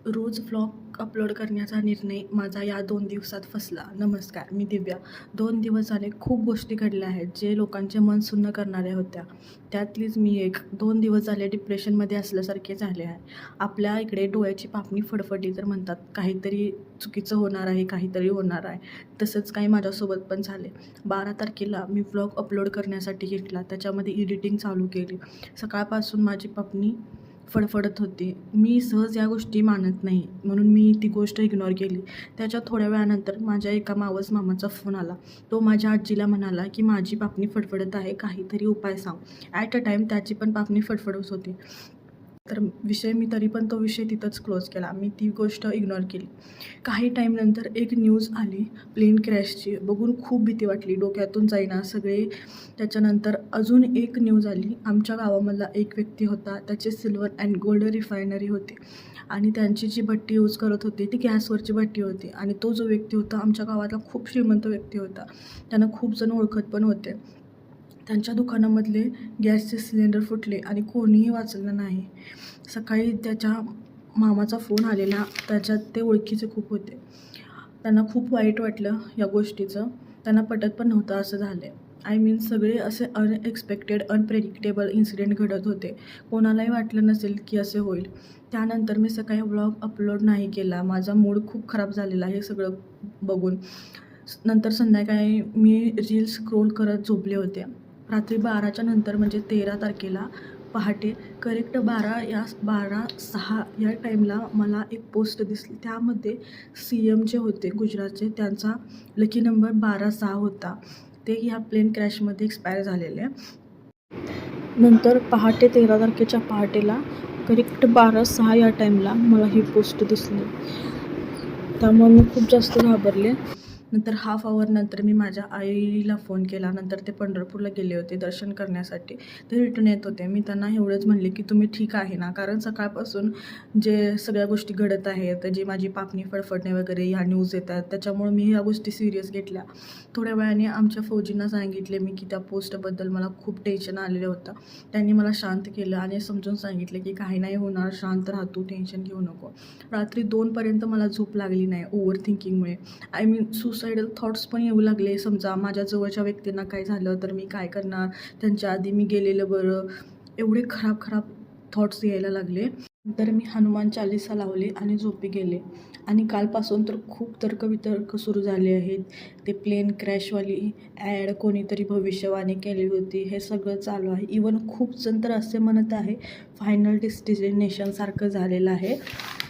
रोज vlog upload करण्याचा निर्णय माझा या 2 दिवसात फसला. नमस्कार, मी दिव्या. 2 दिवस झाले खूप गोष्टी घडल्या आहेत, जे लोकांचे मन सुन्न करणाऱ्या होत्या. त्यातलीच मी एक. 2 दिवस झाले डिप्रेशनमध्ये असल्यासारखे झाले आहे. आपल्या इकडे डोळ्याची पापणी फडफडली तर म्हणतात, काहीतरी चुकीचं होणार आहे, काहीतरी होणार आहे. तसंच काही माझ्यासोबत पण झाले. 12 तारखेला मी व्लॉग अपलोड करण्यासाठी घेतला. त्याच्यामध्ये एडिटिंग चालू केली. सकाळपासून माझी पापणी फडफडत होती. मी सहज या गोष्टी मानत नाही, म्हणून मी ती गोष्ट इग्नोर केली. त्याच्या थोड्या वेळानंतर माझ्या एका मावस मामाचा फोन आला. तो माझ्या आजीला म्हणाला, की माझी पापणी फडफडत आहे, काहीतरी उपाय सांग. ॲट अ टाईम त्याची पण पापणी फडफडत होती. तर मी तरी पण तो विषय तिथंच क्लोज केला. मी ती गोष्ट इग्नोर केली. काही टाईमनंतर एक न्यूज आली प्लेन क्रॅशची. बघून खूप भीती वाटली. डोक्यातून जाईना सगळे. त्याच्यानंतर अजून एक न्यूज आली. आमच्या गावामधला एक व्यक्ती होता. त्याचे सिल्वर अँड गोल्ड रिफायनरी होती आणि त्यांची जी भट्टी यूज करत होती ती गॅसवरची भट्टी होती. आणि तो जो व्यक्ती होता आमच्या गावातला खूप श्रीमंत व्यक्ती होता. त्यांना खूप जण ओळखत पण होते. त्यांच्या दुकानामधले गॅसचे सिलेंडर फुटले आणि कोणीही वाचलं नाही. सकाळी त्याच्या मामाचा फोन आलेला. त्याच्यात ते ओळखीचे खूप होते. त्यांना खूप वाईट वाटलं या गोष्टीचं. त्यांना पटत पण नव्हतं असं झालं आहे. आय मीन सगळे असे अनएक्सपेक्टेड, अनप्रेडिक्टेबल इन्सिडेंट घडत होते. कोणालाही वाटलं नसेल की असे होईल. त्यानंतर मी सकाळी व्लॉग अपलोड नाही केला. माझा मूड खूप खराब झालेला हे सगळं बघून. नंतर संध्याकाळी मी रील्स स्क्रोल करत झोपले होते. रात्री 12च्या नंतर म्हणजे 13 तारखेला पहाटे करेक्ट 12:06 या टाईमला मला एक पोस्ट दिसली. त्यामध्ये CM जे होते गुजरातचे, त्यांचा लकी नंबर 12/6 होता. ते ह्या प्लेन क्रॅशमध्ये एक्सपायर झालेले. नंतर पहाटे 13 तारखेच्या पहाटेला करेक्ट 12:06 या टाईमला मला ही पोस्ट दिसली. त्यामुळे मी खूप जास्त घाबरले. नंतर हाफ आवर नंतर मी माझ्या आईला फोन केला. नंतर ते पंढरपूरला गेले होते दर्शन करण्यासाठी. ते रिटर्न येत होते. मी त्यांना एवढंच म्हणले, की तुम्ही ठीक आहे ना? कारण सकाळपासून जे सगळ्या गोष्टी घडत आहेत, जी माझी पापणी फडफडणे वगैरे ह्या न्यूज येतात, त्याच्यामुळे मी ह्या गोष्टी सिरियस घेतल्या. थोड्या वेळाने आमच्या फौजींना सांगितले मी, की त्या पोस्टबद्दल मला खूप टेन्शन आलेलं होतं. त्यांनी मला शांत केलं आणि समजून सांगितलं, की काही नाही होणार, शांत राहा तू, टेन्शन घेऊ नको. रात्री 2पर्यंत मला झोप लागली नाही ओव्हर थिंकिंगमुळे. आय मीन सुसायडल थॉट्स पण येऊ लागले. समजा माझ्या जवळच्या व्यक्तींना काय झालं तर मी काय करणार, त्यांच्या आधी मी गेलेलं बरं, एवढे खराब खराब थॉट्स यायला लागले. नंतर मी हनुमान चालीसा लावले आणि झोपी गेले. आणि कालपासून तर खूप तर्कवितर्क सुरू झाले आहेत. ते प्लेन क्रॅशवाली ॲड कोणीतरी भविष्यवाणी केली होती, हे सगळं चालू आहे. इवन खूप जण तर असे म्हणत आहे फायनल डेस्टिनेशनसारखं झालेलं आहे.